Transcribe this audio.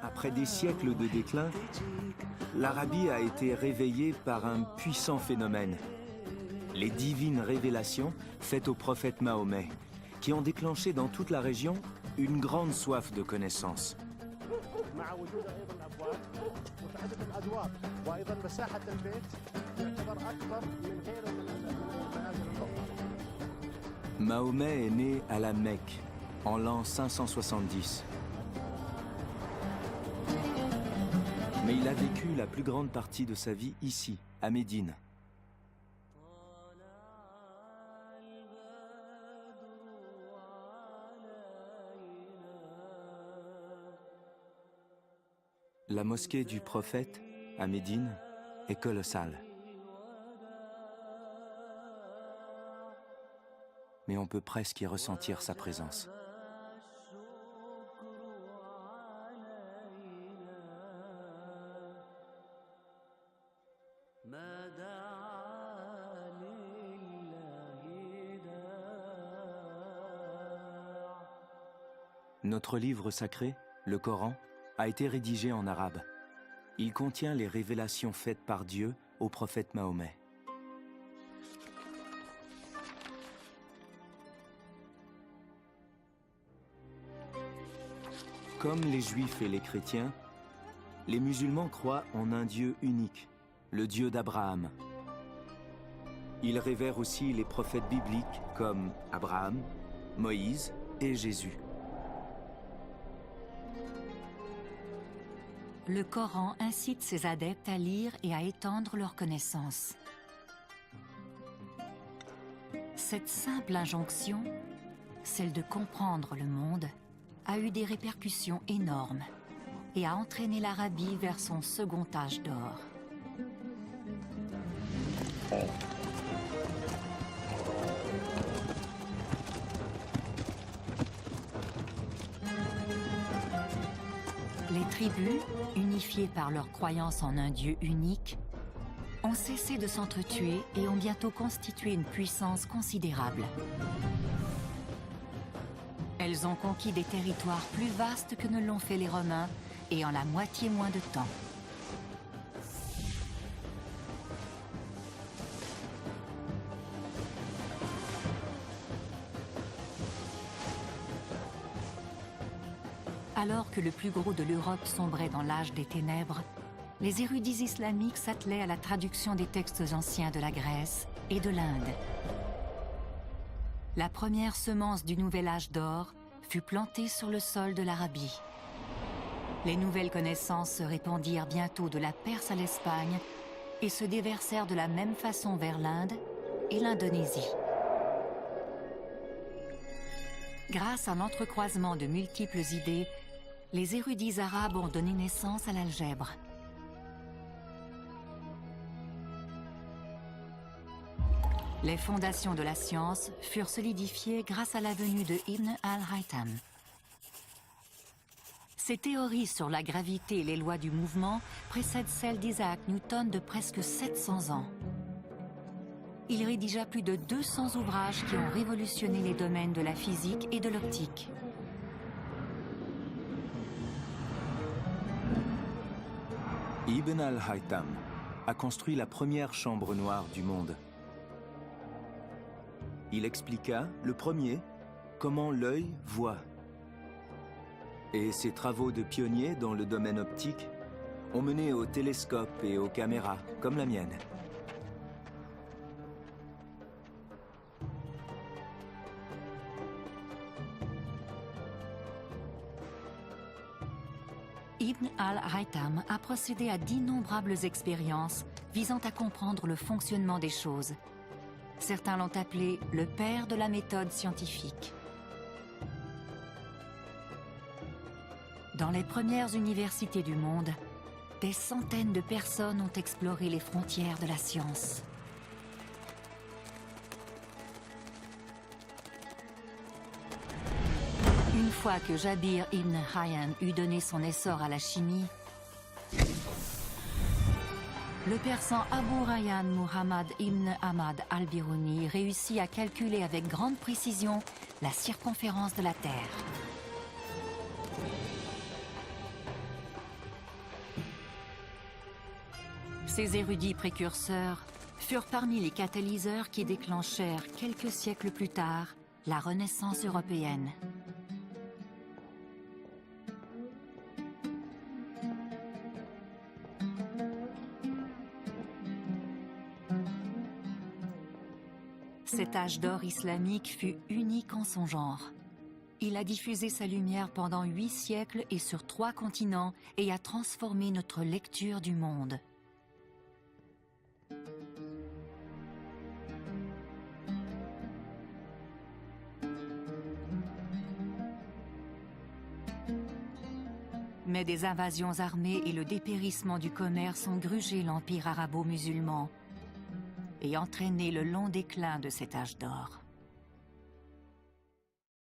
Après des siècles de déclin, l'Arabie a été réveillée par un puissant phénomène. Les divines révélations faites au prophète Mahomet, qui ont déclenché dans toute la région une grande soif de connaissance. Mahomet est né à la Mecque en l'an 570. Mais il a vécu la plus grande partie de sa vie ici, à Médine. La mosquée du prophète, à Médine, est colossale. Mais on peut presque y ressentir sa présence. Notre livre sacré, le Coran, a été rédigé en arabe. Il contient les révélations faites par Dieu au prophète Mahomet. Comme les Juifs et les chrétiens, les musulmans croient en un Dieu unique, le Dieu d'Abraham. Ils révèrent aussi les prophètes bibliques comme Abraham, Moïse et Jésus. Le Coran incite ses adeptes à lire et à étendre leurs connaissances. Cette simple injonction, celle de comprendre le monde, a eu des répercussions énormes et a entraîné l'Arabie vers son second âge d'or. Les tribus, unifiées par leur croyance en un Dieu unique, ont cessé de s'entretuer et ont bientôt constitué une puissance considérable. Elles ont conquis des territoires plus vastes que ne l'ont fait les Romains et en la moitié moins de temps. Alors que le plus gros de l'Europe sombrait dans l'âge des ténèbres, les érudits islamiques s'attelaient à la traduction des textes anciens de la Grèce et de l'Inde. La première semence du nouvel âge d'or fut plantée sur le sol de l'Arabie. Les nouvelles connaissances se répandirent bientôt de la Perse à l'Espagne et se déversèrent de la même façon vers l'Inde et l'Indonésie. Grâce à l'entrecroisement de multiples idées, les érudits arabes ont donné naissance à l'algèbre. Les fondations de la science furent solidifiées grâce à la venue de Ibn al-Haytham. Ses théories sur la gravité et les lois du mouvement précèdent celles d'Isaac Newton de presque 700 ans. Il rédigea plus de 200 ouvrages qui ont révolutionné les domaines de la physique et de l'optique. Ibn al-Haytham a construit la première chambre noire du monde. Il expliqua, le premier, comment l'œil voit. Et ses travaux de pionnier dans le domaine optique ont mené aux télescopes et aux caméras, comme la mienne. Ibn al-Haytham a procédé à d'innombrables expériences visant à comprendre le fonctionnement des choses. Certains l'ont appelé le père de la méthode scientifique. Dans les premières universités du monde, des centaines de personnes ont exploré les frontières de la science. Une fois que Jabir ibn Hayyan eut donné son essor à la chimie, le persan Abu Rayyan Muhammad ibn Ahmad al-Biruni réussit à calculer avec grande précision la circonférence de la Terre. Ces érudits précurseurs furent parmi les catalyseurs qui déclenchèrent quelques siècles plus tard la Renaissance européenne. Cet âge d'or islamique fut unique en son genre. Il a diffusé sa lumière pendant 8 siècles et sur 3 continents et a transformé notre lecture du monde. Mais des invasions armées et le dépérissement du commerce ont grugé l'empire arabo-musulman et entraîné le long déclin de cet âge d'or.